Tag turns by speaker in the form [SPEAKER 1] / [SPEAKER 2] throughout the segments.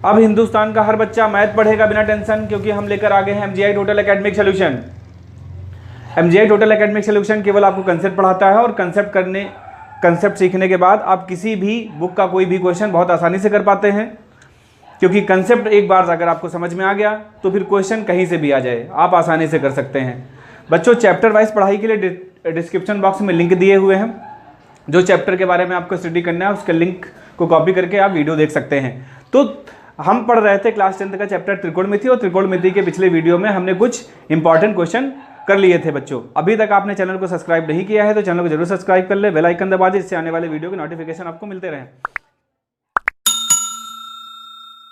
[SPEAKER 1] अब हिंदुस्तान का हर बच्चा मैथ पढ़ेगा बिना टेंशन, क्योंकि हम लेकर आ गए हैं MGI total academic solution. MGI total academic solution केवल आपको कंसेप्ट पढ़ाता है और कंसेप्ट सीखने के बाद आप किसी भी बुक का कोई भी क्वेश्चन बहुत आसानी से कर पाते हैं, क्योंकि कंसेप्ट एक बार अगर आपको समझ में आ गया तो फिर क्वेश्चन कहीं से भी आ जाए आप आसानी से कर सकते हैं। बच्चों, चैप्टर वाइज पढ़ाई के लिए डिस्क्रिप्शन बॉक्स में लिंक दिए हुए हैं। जो चैप्टर के बारे में आपको स्टडी करना है उसके लिंक को कॉपी करके आप वीडियो देख सकते हैं। तो हम पढ़ रहे थे क्लास 10th का चैप्टर त्रिकोणमिति, और त्रिकोणमिति के पिछले वीडियो में हमने कुछ इंपॉर्टेंट क्वेश्चन कर लिए थे। बच्चों, अभी तक आपने चैनल को सब्सक्राइब नहीं किया है तो चैनल को जरूर सब्सक्राइब कर ले, बेल आइकन दबा दे, जिससे आने वाले वीडियो के नोटिफिकेशन आपको मिलते रहें।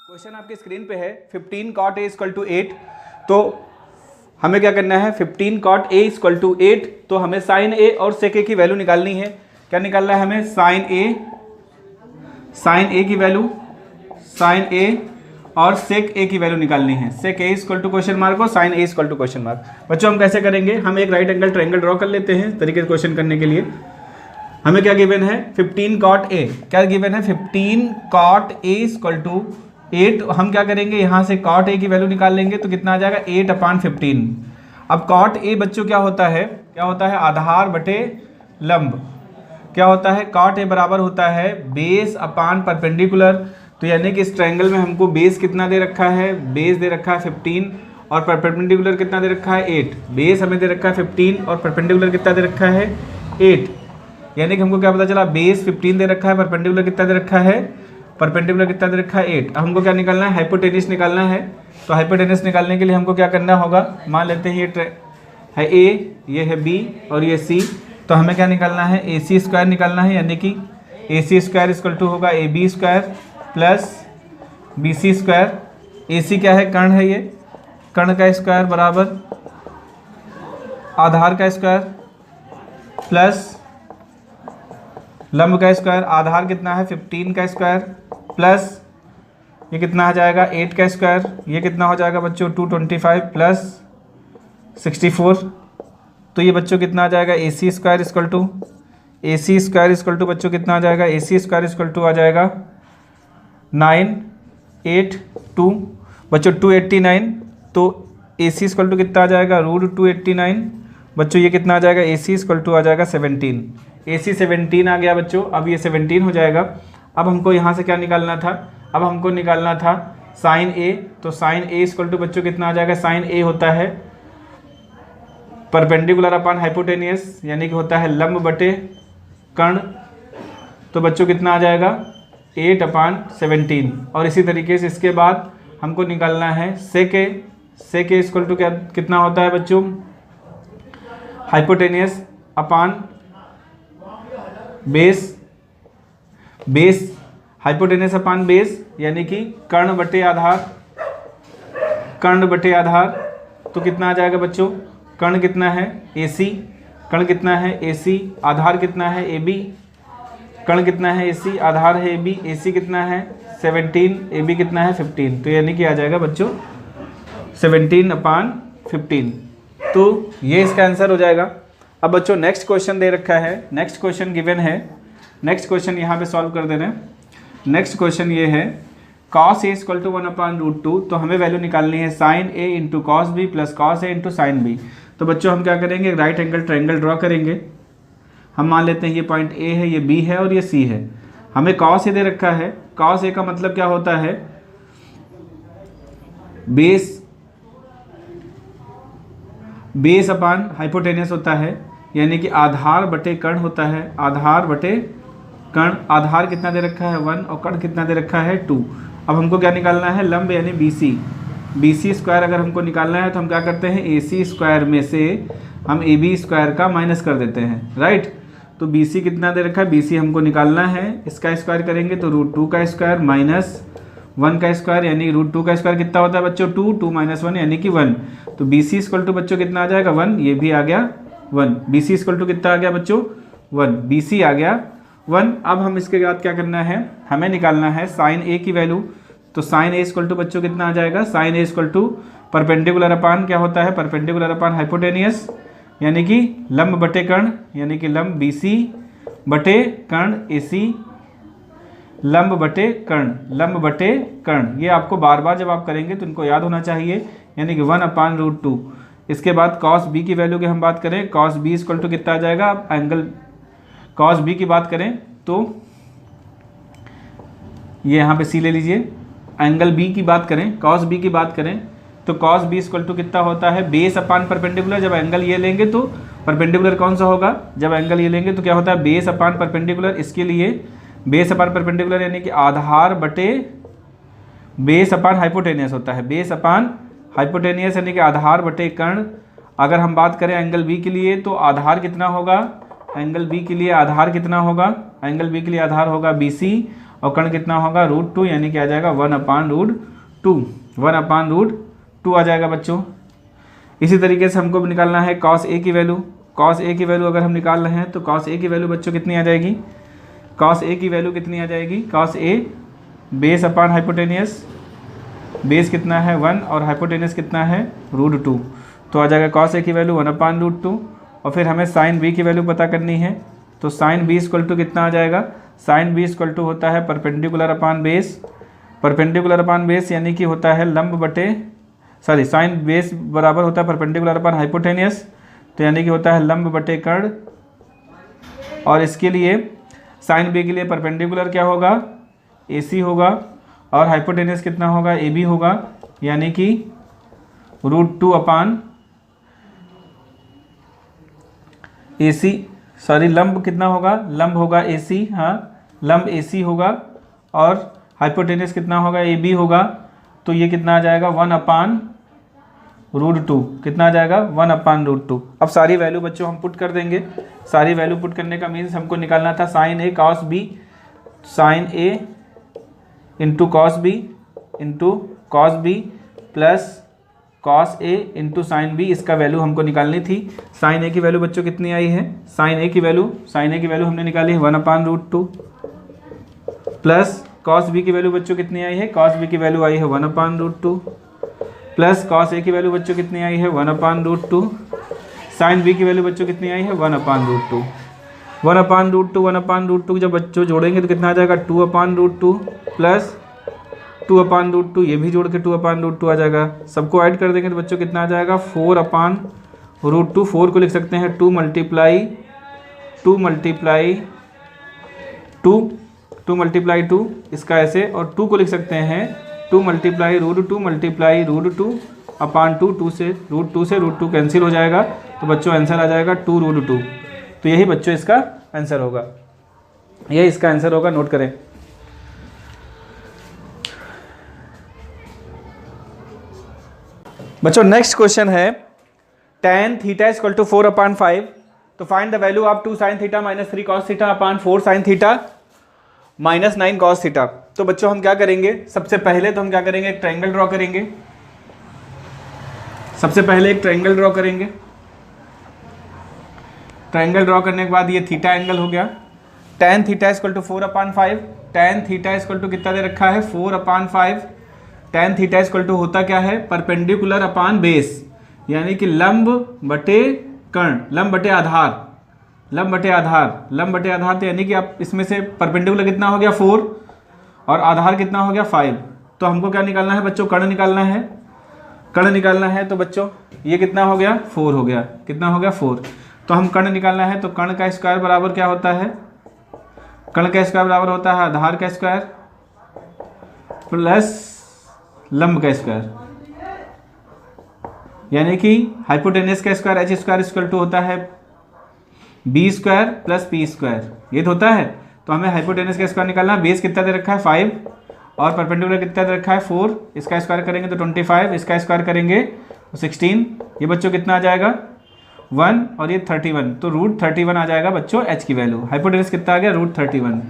[SPEAKER 1] क्वेश्चन आपके स्क्रीन पे है 15 cot a = 8। तो हमें क्या करना है, 15 cot a = 8, तो हमें sin a और sec a की वैल्यू निकालनी है। क्या निकालना है हमें, sin a की वैल्यू, sin a और sec a की वैल्यू निकालनी है। sec a = क्वेश्चन मार्क और sin a = क्वेश्चन मार्क। बच्चों, हम कैसे करेंगे, हम एक राइट एंगल ट्रायंगल ड्रॉ कर लेते हैं तरीके से क्वेश्चन करने के लिए। हमें क्या गिवन है, 15 cot a, क्या गिवन है 15 cot a = 8। हम क्या करेंगे, यहाँ से cot a की वैल्यू निकाल लेंगे तो कितना आ जाएगा 8/15। अब cot a बच्चों क्या होता है आधार बटे लंब। क्या होता है, cot a बराबर होता है बेस अपान परपेंडिकुलर। तो यानी कि इस ट्रायंगल में हमको बेस कितना दे रखा है, बेस दे रखा है 15 और परपेंडिकुलर कितना दे रखा है 8। बेस हमें दे रखा है 15 और परपेंडिकुलर कितना दे रखा है 8। यानी कि हमको क्या पता चला, बेस 15 दे रखा है, परपेंडिकुलर कितना दे रखा है, परपेंडिकुलर कितना दे रखा है 8। अब हमको क्या निकालना है, हाइपोटेनस निकालना है। तो हाइपोटेनस निकालने के लिए हमको क्या करना होगा, मान लेते हैं ये है A, ये है B और ये C। तो हमें क्या निकालना है, AC² निकालना है, यानी कि AC² = होगा AB² प्लस BC²। AC क्या है, कर्ण है, ये कर्ण का स्क्वायर बराबर आधार का स्क्वायर प्लस लंब का स्क्वायर। आधार कितना है 15 का स्क्वायर प्लस ये कितना आ जाएगा 8 का स्क्वायर। ये कितना हो जाएगा बच्चों 225 प्लस 64। तो ये बच्चों कितना आ जाएगा AC² = बच्चों कितना आ जाएगा, AC² आ जाएगा 982 बच्चों 289। तो AC= कितना आ जाएगा √289। बच्चों ये कितना आ जाएगा, AC= आ जाएगा 17। AC 17 आ गया बच्चों। अब ये 17 हो जाएगा। अब हमको यहाँ से क्या निकालना था, अब हमको निकालना था sin a। तो sin a = बच्चों कितना आ जाएगा, sin a होता है परपेंडिकुलर अपान हाइपोटेनियस, यानी कि होता है लंब बटे कर्ण। तो बच्चों कितना आ जाएगा 8/17। और इसी तरीके से इसके बाद हमको निकालना है sec a। sec a = क्या कितना होता है बच्चों, हाइपोटेनियस अपान बेस, हाइपोटेनस अपान बेस, यानी कि कर्ण बटे आधार। तो कितना आ जाएगा बच्चों, कर्ण कितना है AC, कर्ण कितना है AC, आधार कितना है AB, कर्ण कितना है AC, आधार है AB, AC कितना है 17, AB कितना है 15। तो यानी कि आ जाएगा बच्चों 17/15। तो ये इसका आंसर हो जाएगा। अब बच्चों नेक्स्ट क्वेश्चन दे रखा है, नेक्स्ट क्वेश्चन गिवन है, नेक्स्ट क्वेश्चन यहाँ पे सॉल्व कर देना। नेक्स्ट क्वेश्चन ये है cos a = 1/√2। तो हमें वैल्यू निकालनी है sin a × cos b plus cos a × sin b। तो बच्चों हम क्या करेंगे, राइट एंगल ट्रायंगल ड्रॉ करेंगे। हम मान लेते हैं ये पॉइंट A है, ये B है और ये C है। हमें cos a दे रखा है। cos a का मतलब क्या होता है, बेस अपान हाइपोटेनियस होता है, यानी कि आधार बटे कर्ण होता है। आधार बटे कर्ण, आधार कितना दे रखा है 1 और कर्ण कितना दे रखा है 2। अब हमको क्या निकालना है, लंब यानी BC² अगर हमको निकालना है तो हम क्या करते हैं, AC² में से हम AB² का माइनस कर देते हैं, राइट। तो BC कितना दे रखा है, BC हमको निकालना है, इसका स्क्वायर करेंगे तो √2 का स्क्वायर माइनस 1 का स्क्वायर, यानी √2 का स्क्वायर कितना होता है बच्चों 2, 2 - 1 यानी कि 1। तो BC = बच्चों कितना आ जाएगा 1, ये भी आ गया 1। BC = कितना आ गया बच्चों 1, BC आ गया 1। अब हम इसके बाद क्या करना है, हमें निकालना है sin a की वैल्यू। तो sin a = बच्चों कितना आ जाएगा, sin a = परपेंडिकुलर अपान क्या होता है, परपेंडिकुलर अपान हाइपोटेनियस, यानी कि लंब बटे कर्ण, यानी कि लंब BC बटे कर्ण AC लंब बटे कर्ण, लंब बटे कर्ण, ये आपको बार बार जब आप करेंगे तो इनको याद होना चाहिए, यानी कि 1/√2। इसके बाद कॉस बी की वैल्यू की हम बात करें, कॉस बी इक्वल टू कितना आ जाएगा, एंगल कॉस बी की बात करें तो ये यहाँ पे सी ले लीजिए, एंगल बी की बात करें, कॉस बी की बात करें तो कॉस बी इक्वल टू कितना होता है, बेस अपान परपेंडिकुलर। जब एंगल ये लेंगे तो परपेंडिकुलर कौन सा होगा, जब एंगल ये लेंगे तो क्या होता है, बेस अपान परपेंडिकुलर। इसके लिए बेस अपान परपेंडिकुलर यानी कि आधार बटे बेस अपान हाइपोटेनियस होता है, बेस अपान हाइपोटेनियस यानी कि आधार बटे कर्ण। अगर हम बात करें एंगल बी के लिए तो आधार कितना होगा, एंगल बी के लिए आधार कितना होगा, एंगल बी के लिए आधार होगा BC और कर्ण कितना होगा √2, यानी कि आ जाएगा 1/√2, 1/√2 आ जाएगा बच्चों। इसी तरीके से हमको निकालना है कॉस ए की वैल्यू, कॉस ए की वैल्यू अगर हम निकाल रहे हैं तो कॉस ए की वैल्यू बच्चों कितनी आ जाएगी, कॉस ए की वैल्यू कितनी आ जाएगी, cos A base upon hypotenuse, base कितना है 1 और हाइपोटेनियस कितना है √2, तो आ जाएगा कॉस ए की वैल्यू 1/√2। और फिर हमें साइन बी की वैल्यू पता करनी है, तो साइन बी इक्वल टू कितना आ जाएगा, साइन बी इक्वल टू होता है perpendicular upon base, perpendicular upon base यानी कि होता है लंब बटे साइन बेस बराबर होता है परपेंडिकुलर अपान हाइपोटेनियस, तो यानी कि होता है लंब बटे कर्ण। और इसके लिए साइन बी के लिए परपेंडिकुलर क्या होगा, AC होगा और हाइपोटेनियस कितना होगा, AB होगा, यानी कि √2 अपान AC, लंब कितना होगा, लंब होगा AC, हाँ लंब AC होगा और हाइपोटेनियस कितना होगा, AB होगा, तो ये कितना आ जाएगा 1/√2, कितना आ जाएगा 1/√2। अब सारी वैल्यू बच्चों हम पुट कर देंगे, सारी वैल्यू पुट करने का मीन्स हमको निकालना था sine A cos B, sine A into cos B into cos B plus cos A into sine B, इसका वैल्यू हमको निकालनी थी। साइन A की वैल्यू बच्चों कितनी आई है, साइन A की वैल्यू हमने निकाली है 1/√2 प्लस कॉस B की वैल्यू बच्चों कितनी आई है, कॉस B की वैल्यू आई है 1/√2 प्लस कॉस A की वैल्यू बच्चों कितनी आई है 1/√2, साइन B की वैल्यू बच्चों कितनी आई है 1/√2, 1/√2 जब बच्चों जोड़ेंगे तो कितना आ जाएगा 2/√2 प्लस 2/√2, ये भी जोड़ के 2/√2 आ जाएगा। सबको ऐड कर देंगे तो बच्चों कितना आ जाएगा 4/√2, 4 को लिख सकते हैं 2 मल्टीप्लाई 2 इसका ऐसे, और 2 को लिख सकते हैं 2 मल्टीप्लाई √2 2 से √2 कैंसिल हो जाएगा, तो बच्चों आंसर आ जाएगा 2√2। तो यही बच्चों इसका आंसर होगा, यही इसका आंसर होगा, नोट करें। बच्चों नेक्स्ट क्वेश्चन है tan थीटा इक्वल टू 4/5, तो find the value of 2 sin theta minus 3 cos theta upon 4 sin theta minus 9 cos theta. तो बच्चों हम क्या करेंगे, सबसे पहले तो हम क्या करेंगे, एक ट्रायंगल ड्रॉ करेंगे, सबसे पहले एक ट्रायंगल ड्रॉ करेंगे। ट्रायंगल ड्रॉ करने के बाद ये थीटा एंगल हो गया, tan theta equal to 4/5, tan theta equal to कितना दे रखा है 4/5, tan थीटा इक्वल टू होता क्या है, परपेंडिकुलर अपान बेस, यानी कि लंब बटे कर्ण, लंब बटे आधार, लंब बटे आधार, तो यानी कि आप इसमें से परपेंडिकुलर कितना हो गया 4 और आधार कितना हो गया 5। तो हमको क्या निकालना है बच्चों, कर्ण निकालना है, कर्ण निकालना है। तो बच्चों ये कितना हो गया 4 हो गया, कितना हो गया 4। तो हम कर्ण निकालना है, तो कर्ण का स्क्वायर बराबर क्या होता है, कर्ण का स्क्वायर बराबर होता है आधार का स्क्वायर प्लस लंब का स्क्वायर, यानी कि हाइपोटेनियस का square h square equal to होता है b square plus p square, ये तो होता है। तो हमें हाइपोटेनियस का स्क्वायर निकालना, बेस कितना दे रखा है 5 और परपेंडिकुलर कितना दे रखा है 4, इसका स्क्वायर करेंगे तो 25, इसका स्क्वायर करेंगे तो 16, ये बच्चों कितना आ जाएगा 1 और ये 31, तो √31 आ जाएगा बच्चों h की वैल्यू। हाइपोटेनियस कितना आ गया √31,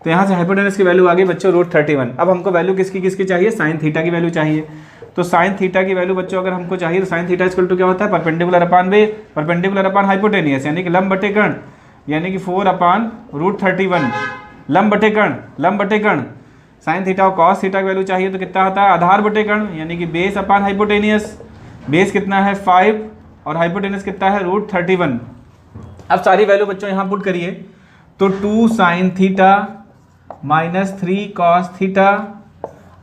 [SPEAKER 1] तो यहाँ से हाइपोटेनियस की वैल्यू आ गई बच्चों √31। अब हमको वैल्यू किसकी चाहिए, साइन थीटा की वैल्यू चाहिए। तो साइन थीटा की वैल्यू बच्चों अगर हमको चाहिए तो साइन थीटा इक्वल टू क्या होता है, परपेंडिकुलर अपान बेस, परपेंडिकुलर अपान हाइपोटेनियस, यानी कि लंब बटे कर्ण, यानी कि 4/√31, लंब बटे कर्ण। साइन थीटा और कॉस थीटा की वैल्यू चाहिए तो कितना होता है, आधार बटे कर्ण, यानी कि बेस अपान हाइपोटेनियस, बेस कितना है 5 और हाइपोटेनियस कितना है √31। अब सारी वैल्यू बच्चों यहाँ पुट करिए, तो 2 sin theta -3 cos theta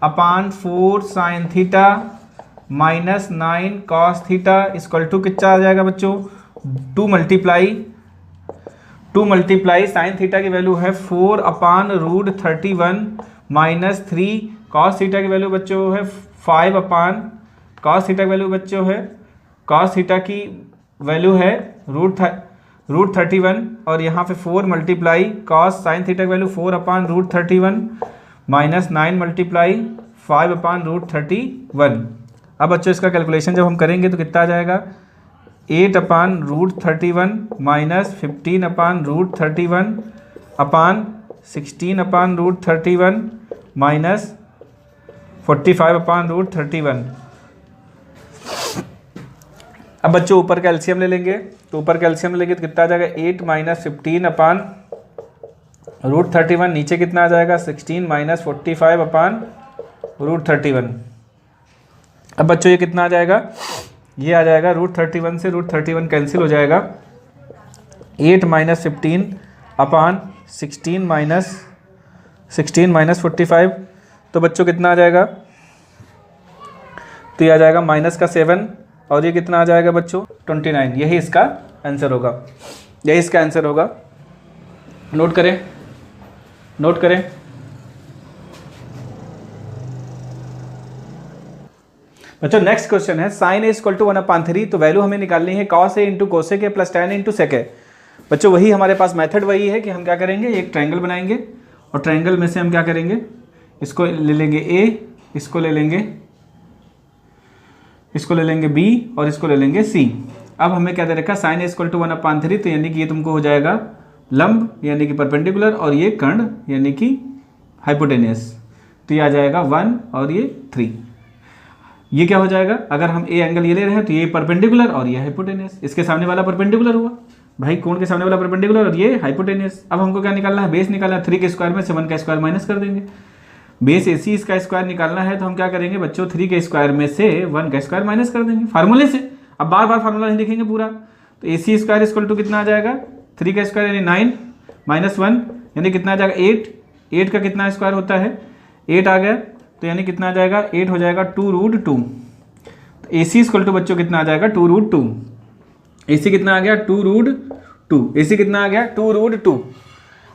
[SPEAKER 1] upon 4 sin theta -9 cos theta equal to कितना आ जाएगा बच्चों, 2 मल्टीप्लाई साइन थीटा की वैल्यू है 4 अपान रूट 31 -3 cos थीटा की वैल्यू बच्चों है 5 अपान cos थीटा की वैल्यू बच्चों है cos थीटा की वैल्यू है रूट 31 और यहाँ पे 4 मल्टीप्लाई cos साइन थीटा की वैल्यू 4 अपान रूट 31 -9 मल्टीप्लाई 5 अपान रूट 31। अब बच्चों इसका कैलकुलेशन जब हम करेंगे तो कितना आ जाएगा, 8 अपान रूट 31 -15 अपान रूट 31 अपान 16 अपान रूट 31 -45 अपान रूट 31। अब बच्चों ऊपर का एलसीएम ले लेंगे, तो ऊपर का एलसीएम लेंगे तो कितना आ जाएगा, 8 -15 अपान रूट 31, नीचे कितना आ जाएगा 16 -45 अपान रूट 31। अब बच्चों ये कितना आ जाएगा, ये आ जाएगा रूट 31 से रूट 31 कैंसिल हो जाएगा, 8 -15 अपान 16 -45, तो बच्चों कितना आ जाएगा, तो ये आ जाएगा -7 और ये कितना आ जाएगा बच्चों 29। यही इसका आंसर होगा, यही इसका आंसर होगा। नोट करें, नोट करें। बच्चों नेक्स्ट क्वेश्चन है साइन ए इक्वल टू 1/3, तो वैल्यू हमें निकालनी है cos a into cosec A plus tan into sec A. बच्चों वही हमारे पास मेथड वही है कि हम क्या करेंगे, एक ट्रायंगल बनाएंगे और ट्रायंगल में से हम क्या करेंगे, इसको ले लेंगे a, इसको ले लेंगे b और इसको ले लेंगे c। अब हमें क्या दे रखा है, साइन ए इक्वल टू 1/3, तो यानी कि ये तुमको हो जाएगा लंब यानी कि परपेंडिकुलर और ये कर्ण यानी कि हाइपोटेनियस, तो ये आ जाएगा 1 और ये 3। ये क्या हो जाएगा, अगर हम ए एंगल ये ले रहे हैं तो ये परपेंडिकुलर और ये हाइपोटेनियस, इसके सामने वाला परपेंडिकुलर हुआ भाई, कोण के सामने वाला परपेंडिकुलर और ये हाइपोटेनियस। अब हमको क्या निकालना है, बेस निकालना है, 3 के स्क्वायर में से 1 का स्क्वायर माइनस कर देंगे। बेस AC इसका स्क्वायर निकालना है तो हम क्या करेंगे बच्चों, 3 के स्क्वायर में से 1 का स्क्वायर माइनस कर देंगे फार्मूले से। अब बार बार फार्मूला नहीं लिखेंगे पूरा, तो AC स्क्वायर इक्वल टू कितना आ जाएगा, 3 का स्क्वायर यानी 9 -1 यानी कितना आ जाएगा 8 का कितना स्क्वायर होता है 8 आ गया, तो यानी कितना आ जाएगा 8 हो जाएगा 2√2। तो AC इक्वल टू बच्चों कितना आ जाएगा 2√2। AC कितना आ गया 2√2, AC कितना आ गया 2√2।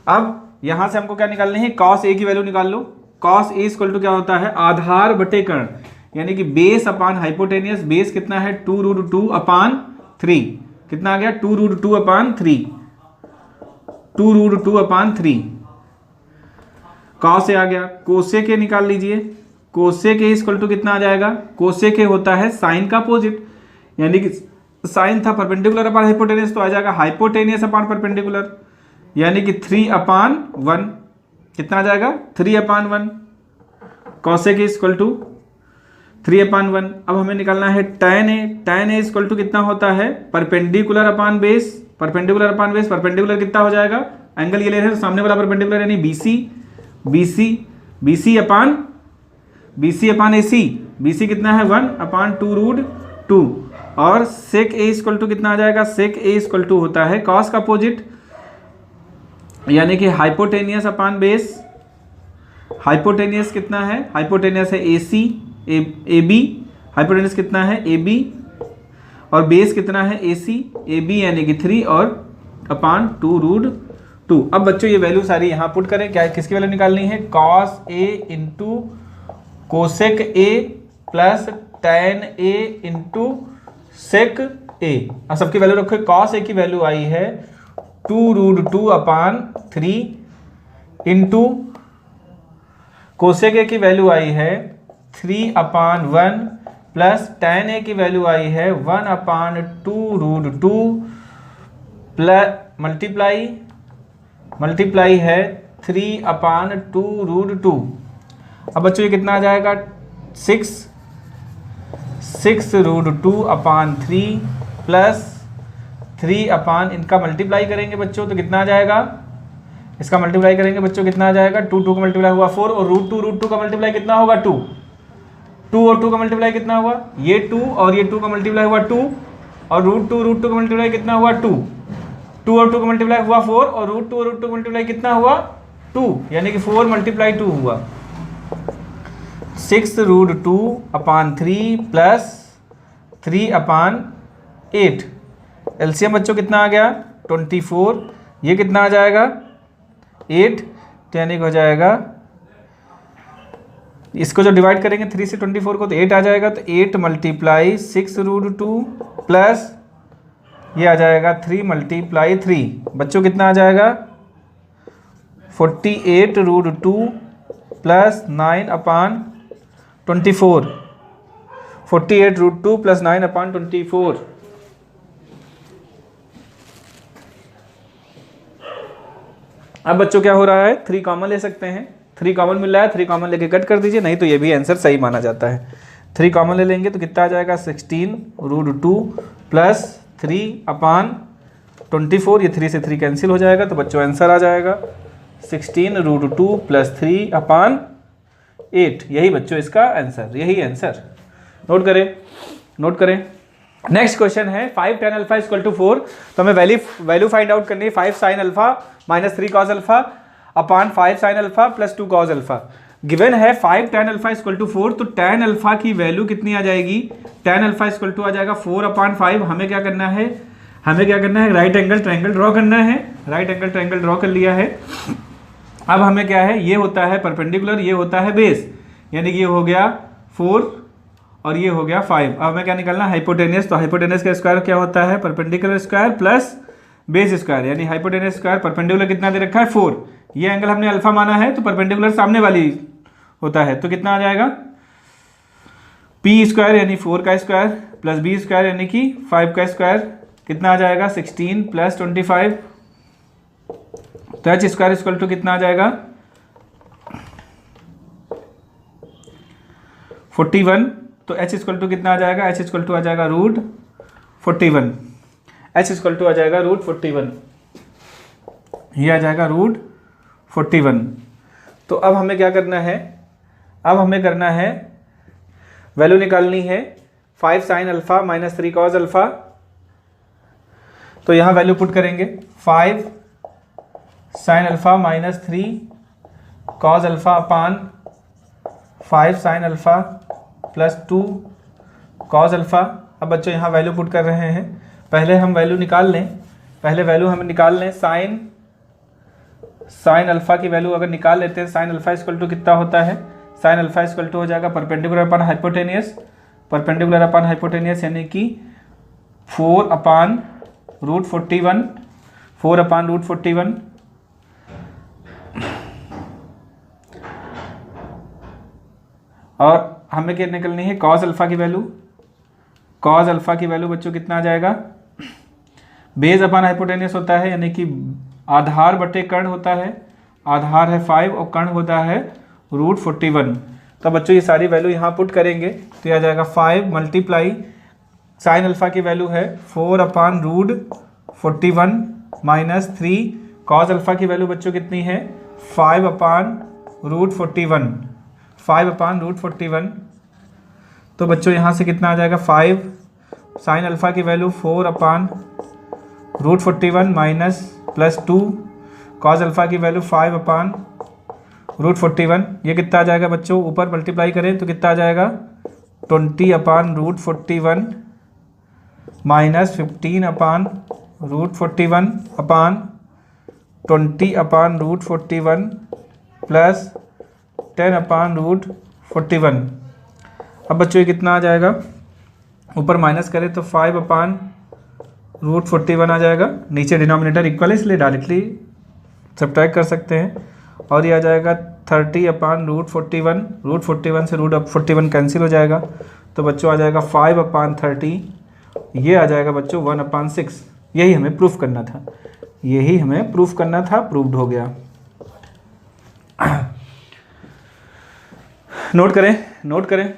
[SPEAKER 1] अब यहाँ से हमको क्या निकालनी है, cos A की वैल्यू निकाल लो। cos A इक्वल टू क्या होता है, आधार बटे कर्ण यानी कि बेस अपान हाइपोटेनियस। बेस कितना है 2√2 अपान 3, कितना आ गया 2√2 अपान 3, 2√2 अपान 3। cos A आ गया, कोसेक A निकाल लीजिए। कोसेक A इक्वल टू कितना आ जाएगा, कोसेक A होता है साइन का अपोजिट, यानी कि साइन था परपेंडिकुलर अपान हाइपोटेनियस, तो आ जाएगा हाइपोटेनियस अपान परपेंडिकुलर यानी कि 3/1। कितना आ जाएगा 3/1। Cosec A equal to 3/1। अब हमें निकालना है tan A। tan A equal to कितना होता है, perpendicular upon base, perpendicular upon base. Perpendicular कितना हो जाएगा, एंगल ये ले रहे हैं तो सामने वाला परपेंडिकुलर यानी BC अपान AC। BC कितना है 1/2√2 और सेक A इक्वल टू कितना आ जाएगा, सेक A इक्वल टू होता है cos का अपोजिट यानी कि हाइपोटेनियस अपान बेस। हाइपोटेनियस कितना है, हाइपोटेनियस है AB, हाइपोटेनियस कितना है AB और बेस कितना है AB यानी कि 3 और अपान 2√2। अब बच्चों ये वैल्यू सारी यहाँ पुट करें, क्या किसकी वैल्यू निकालनी है, cos A into cosec A plus tan A into sec A। अब सबकी वैल्यू रखो, cos A की वैल्यू आई है 2√2 अपान 3 इंटू कोसेक A की वैल्यू आई है 3/1 प्लस tan A की वैल्यू आई है 1/2√2 प्लस मल्टीप्लाई है 3/2√2। अब बच्चों ये कितना आ जाएगा 6√2 अपान 3 प्लस 3 अपान इनका मल्टीप्लाई करेंगे बच्चों तो कितना आ जाएगा, इसका मल्टीप्लाई करेंगे बच्चों कितना आ जाएगा 2 का मल्टीप्लाई हुआ 4 और √2 का मल्टीप्लाई कितना होगा 2 और 2 का मल्टीप्लाई कितना हुआ, ये 2 और ये 2 का मल्टीप्लाई हुआ 2 और √2 का मल्टीप्लाई कितना हुआ 2 और 2 का मल्टीप्लाई हुआ 4 और √2 का मल्टीप्लाई कितना हुआ 2 यानी कि 4 मल्टीप्लाई 2 हुआ 6√2/3 प्लस 3/8। एलसीएम बच्चों कितना आ गया 24। ये कितना आ जाएगा 8, तो यानी कि हो जाएगा, इसको जो डिवाइड करेंगे 3 से 24 को तो 8 आ जाएगा, तो 8 मल्टीप्लाई 6√2 प्लस ये आ जाएगा 3 मल्टीप्लाई 3। बच्चों कितना आ जाएगा 48√2 प्लस 9/24। 48√2 प्लस 9/24। अब बच्चों क्या हो रहा है 3 कॉमन ले सकते हैं, 3 कॉमन मिल रहा है, 3 कॉमन लेके कट कर दीजिए, नहीं तो ये भी आंसर सही माना जाता है। 3 कॉमन ले लेंगे तो कितना आ जाएगा 16√2 प्लस 3/24। ये 3 से 3 कैंसिल हो जाएगा, तो बच्चों आंसर आ जाएगा 16√2 प्लस 3/8। यही बच्चों इसका आंसर, यही आंसर। नोट करें। नेक्स्ट क्वेश्चन है 5 tan अल्फा इक्वल टू 4। तो हमें वैल्यू फाइंड आउट करनी है 5 sin alpha minus 3 cos alpha upon 5 sin alpha plus 2 cos alpha. Given है 5 tan अल्फा इक्वल टू 4, तो tan अल्फा की वैल्यू कितनी आ जाएगी, tan अल्फा इक्वल टू आ जाएगा 4/5। हमें क्या करना है, राइट एंगल ट्रायंगल ड्रॉ करना है। राइट एंगल ट्रायंगल ड्रॉ कर लिया है। अब हमें क्या है, ये होता है परपेंडिकुलर, ये होता है बेस, यानी कि ये हो गया 4 और ये हो गया 5। अब हमें क्या निकालना है हाइपोटेनियस। तो हाइपोटेनियस का स्क्वायर क्या होता है perpendicular square plus base square, यानी हाइपोटेनियस स्क्वायर परपेंडिकुलर कितना दे रखा है 4। ये एंगल हमने अल्फा माना है तो परपेंडिकुलर सामने वाली होता है, तो कितना आ जाएगा p स्क्वायर यानी 4 का स्क्वायर प्लस b स्क्वायर यानी कि 5 का स्क्वायर, कितना आ जाएगा 16 प्लस 25। तो h स्क्वायर इक्वल टू कितना आ जाएगा 41। तो h इक्वल टू कितना आ जाएगा, h इक्वल टू आ जाएगा √41। h इक्वल टू आ जाएगा √41, ये आ जाएगा √41। तो अब हमें क्या करना है, अब हमें करना है वैल्यू निकालनी है 5 sin alpha minus 3 cos alpha. तो यहाँ वैल्यू पुट करेंगे 5 sin alpha minus 3 cos alpha अपान 5 sin alpha plus 2 cos alpha. अब बच्चों यहाँ वैल्यू पुट कर रहे हैं, पहले हम वैल्यू निकाल लें, साइन अल्फा की वैल्यू अगर निकाल लेते हैं, साइन अल्फा इक्वल टू कितना होता है, साइन अल्फा इक्वल टू हो जाएगा परपेंडिकुलर अपॉन हाइपोटेनियस, यानी कि 4/√41 और हमें क्या निकलनी है cos अल्फा की वैल्यू। cos अल्फा की वैल्यू बच्चों कितना आ जाएगा, बेस अपॉन हाइपोटेनियस होता है, यानी कि आधार बटे कर्ण होता है, आधार है 5 और कर्ण होता है √41। तो बच्चों ये सारी वैल्यू यहाँ पुट करेंगे तो यह आ जाएगा 5 मल्टीप्लाई साइन अल्फा की वैल्यू है 4/√41 माइनस 3 cos अल्फा की वैल्यू बच्चों कितनी है 5/√41। तो बच्चों यहाँ से कितना आ जाएगा 5 साइन अल्फा की value 4/√41 minus plus 2 cos alpha की वैल्यू 5/√41। ये कितना आ जाएगा बच्चों, ऊपर मल्टीप्लाई करें तो कितना आ जाएगा 20/√41 माइनस 15/√41 अपान 20/√41 प्लस 10/√41। अब बच्चों ये कितना आ जाएगा, ऊपर माइनस करें तो 5/√41 आ जाएगा, नीचे डिनोमिनेटर इक्वल है इसलिए डायरेक्टली सब्ट्रैक्ट कर सकते हैं, और ये आ जाएगा 30/√41। √41 से √41 कैंसिल हो जाएगा, तो बच्चों आ जाएगा 5/30। ये आ जाएगा बच्चों 1/6। यही हमें प्रूफ करना था, प्रूव्ड हो गया। नोट करें